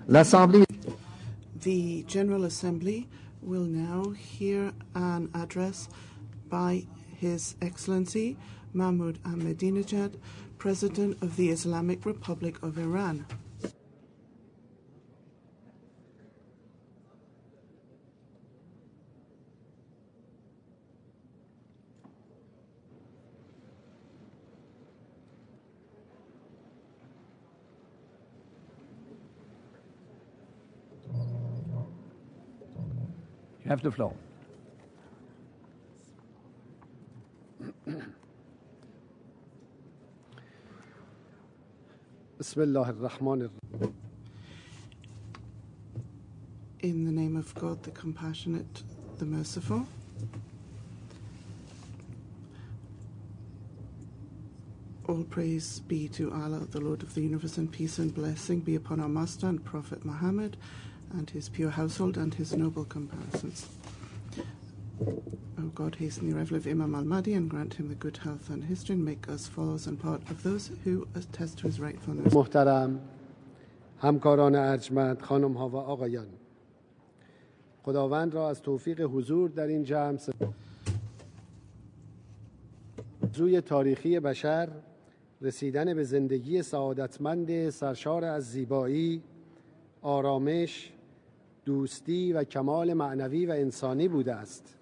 L'Assemblée. The General Assembly will now hear an address by His Excellency Mahmoud Ahmadinejad, President of the Islamic Republic of Iran. You have the floor. In the name of God, the compassionate, the merciful. All praise be to Allah, the Lord of the universe, and peace and blessing be upon our Master and Prophet Muhammad, and his pure household and his noble comparisons. O God, hasten the arrival of Imam al-Mahdi and grant him the good health and history, and make us followers and part of those who attest to his rightfulness. محترم همکاران ارجمند، خانم ها و آقایان، خداوند را از توفیق حضور در این جمع روی تاریخی بشر رسیدن به زندگی سعادتمند سرشار از زیبایی، آرامش، دوستی و کمال معنوی و انسانی بوده است.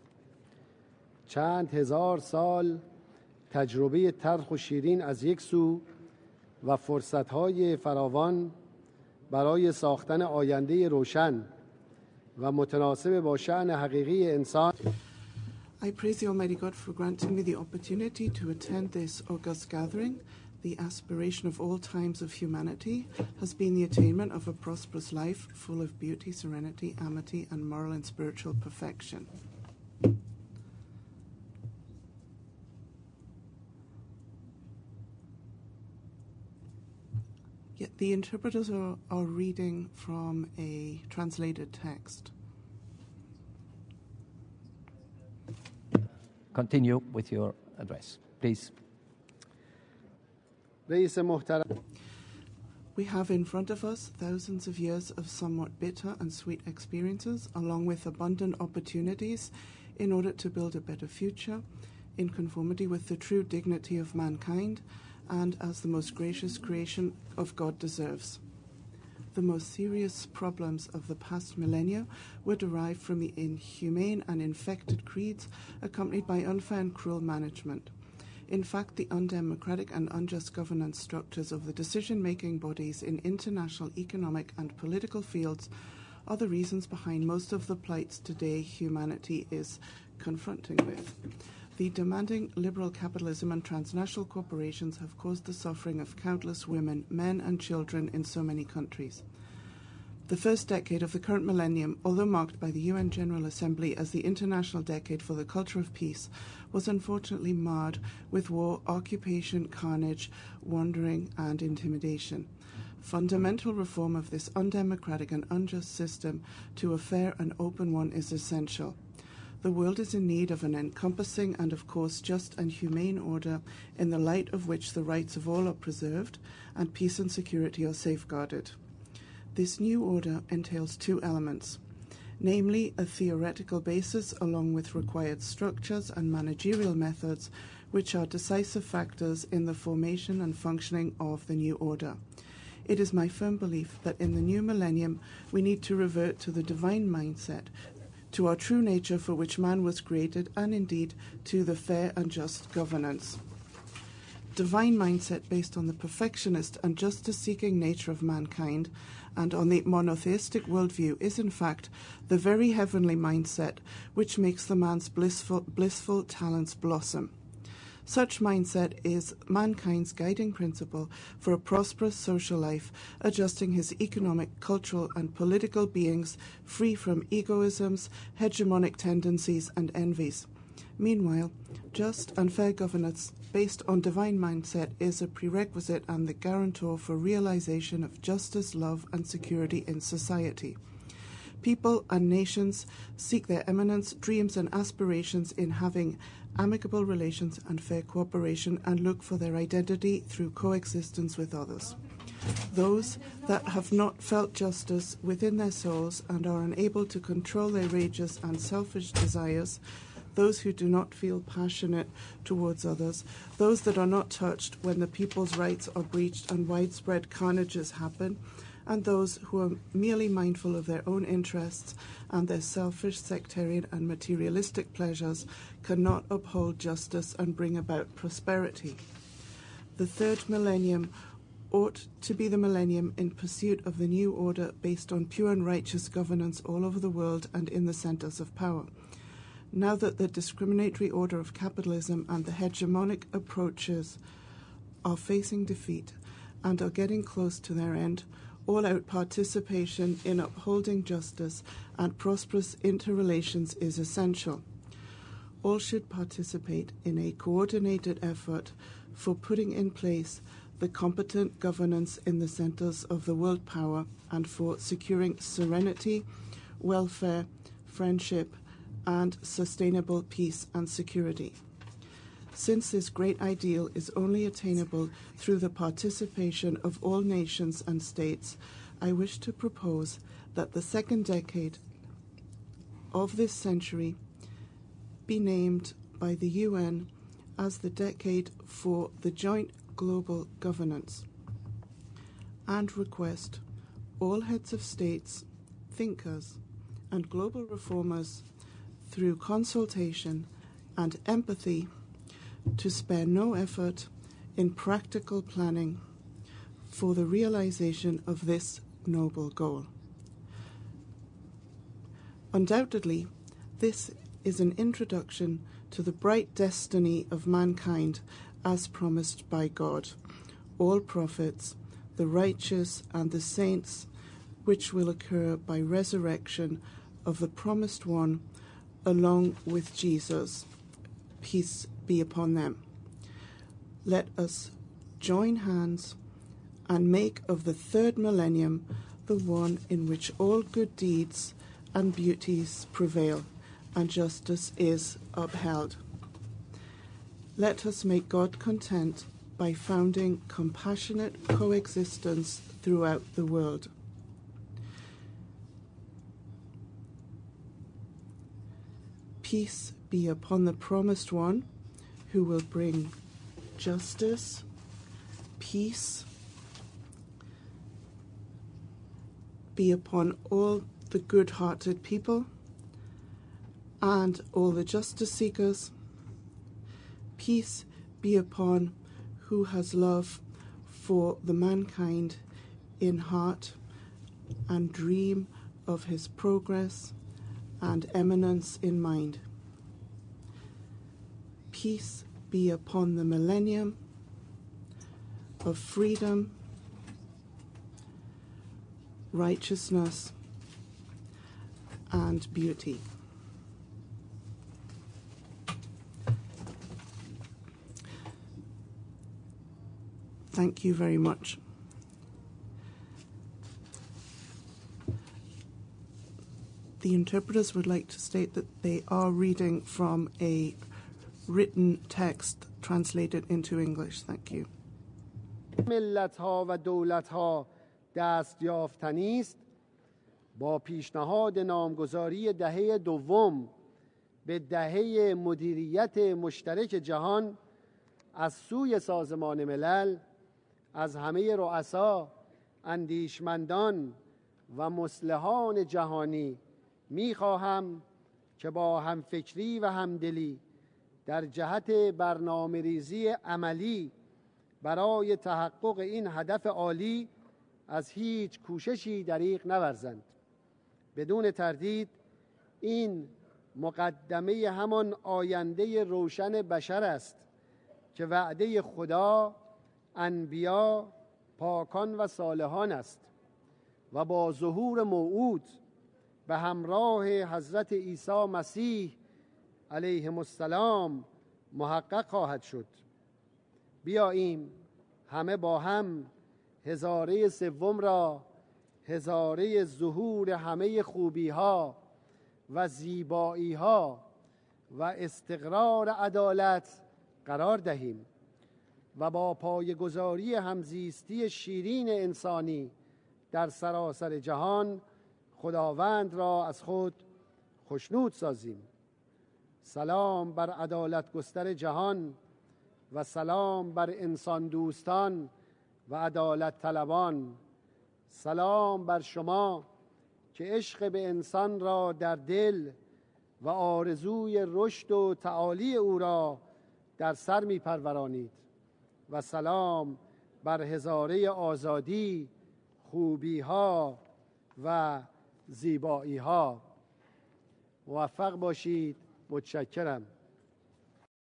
چند هزار سال تجربه تلخ و شیرین از یک سو و فرصت‌های فراوان برای ساختن آینده روشن و متناسب با شأن حقیقی انسان. I praise the Almighty God for granting me the opportunity to attend this august gathering. The aspiration of all times of humanity has been the attainment of a prosperous life full of beauty, serenity, amity, and moral and spiritual perfection. Yet the interpreters are reading from a translated text. Continue with your address, please. We have in front of us thousands of years of somewhat bitter and sweet experiences, along with abundant opportunities in order to build a better future, in conformity with the true dignity of mankind, and as the most gracious creation of God deserves. The most serious problems of the past millennia were derived from the inhumane and infected creeds accompanied by unfair and cruel management. In fact, the undemocratic and unjust governance structures of the decision-making bodies in international economic and political fields are the reasons behind most of the plights today humanity is confronting with. The demanding liberal capitalism and transnational corporations have caused the suffering of countless women, men, and children in so many countries. The first decade of the current millennium, although marked by the UN General Assembly as the International Decade for the Culture of Peace, was unfortunately marred with war, occupation, carnage, wandering, and intimidation. Fundamental reform of this undemocratic and unjust system to a fair and open one is essential. The world is in need of an encompassing and, of course, just and humane order in the light of which the rights of all are preserved and peace and security are safeguarded. This new order entails two elements, namely a theoretical basis along with required structures and managerial methods which are decisive factors in the formation and functioning of the new order. It is my firm belief that in the new millennium we need to revert to the divine mindset, to our true nature for which man was created, and indeed to the fair and just governance. Divine mindset based on the perfectionist and justice-seeking nature of mankind and on the monotheistic worldview is in fact the very heavenly mindset which makes the man's blissful talents blossom. Such mindset is mankind's guiding principle for a prosperous social life, adjusting his economic, cultural, and political beings free from egoisms, hegemonic tendencies, and envies. Meanwhile, just and fair governance based on divine mindset is a prerequisite and the guarantor for realization of justice, love, and security in society. People and nations seek their eminence, dreams, and aspirations in having amicable relations and fair cooperation and look for their identity through coexistence with others. Those that have not felt justice within their souls and are unable to control their rages and selfish desires, those who do not feel passionate towards others, those that are not touched when the people's rights are breached and widespread carnages happen, and those who are merely mindful of their own interests and their selfish, sectarian and materialistic pleasures cannot uphold justice and bring about prosperity. The third millennium ought to be the millennium in pursuit of the new order based on pure and righteous governance all over the world and in the centers of power. Now that the discriminatory order of capitalism and the hegemonic approaches are facing defeat and are getting close to their end, all-out participation in upholding justice and prosperous interrelations is essential. All should participate in a coordinated effort for putting in place the competent governance in the centers of the world power and for securing serenity, welfare, friendship, and sustainable peace and security. Since this great ideal is only attainable through the participation of all nations and states, I wish to propose that the second decade of this century be named by the UN as the decade for the joint global governance, and request all heads of states, thinkers, and global reformers through consultation and empathy to spare no effort in practical planning for the realization of this noble goal. Undoubtedly, this is an introduction to the bright destiny of mankind as promised by God, all prophets, the righteous and the saints, which will occur by resurrection of the promised one along with Jesus. Peace be upon them. Let us join hands and make of the third millennium the one in which all good deeds and beauties prevail and justice is upheld. Let us make God content by founding compassionate coexistence throughout the world. Peace be upon the promised one who will bring justice, peace, be upon all the good-hearted people and all the justice seekers. Peace be upon who has love for the mankind in heart and dream of his progress and eminence in mind. Peace be upon the millennium of freedom, righteousness, and beauty. Thank you very much. The interpreters would like to state that they are reading from a written text translated into English. Thank you. ملت‌ها و دولت‌ها دست یافتنی است با پیشنهاد نامگذاری دهه دوم به دهه مدیریت مشترک جهان از سوی سازمان ملل از همه رؤسا، اندیشمندان و مصلحان جهانی می‌خواهم که با همفکری و همدلی در جهت برنامه‌ریزی عملی برای تحقق این هدف عالی از هیچ کوششی دریغ نورزند. بدون تردید این مقدمه همان آینده روشن بشر است که وعده خدا، انبیا، پاکان و صالحان است و با ظهور موعود به همراه حضرت عیسی مسیح علیه السلام محقق خواهد شد. بیاییم همه با هم هزاره سوم را هزاره ظهور همه خوبی ها و زیبایی ها و استقرار عدالت قرار دهیم. و با پایه‌گذاری همزیستی شیرین انسانی در سراسر جهان خداوند را از خود خوشنود سازیم. سلام بر عدالت گستر جهان و سلام بر انسان دوستان و عدالت طلبان. سلام بر شما که عشق به انسان را در دل و آرزوی رشد و تعالی او را در سر می پرورانید. و سلام بر هزاره آزادی، خوبی ها و زیبایی ها. موفق باشید. متشکرم.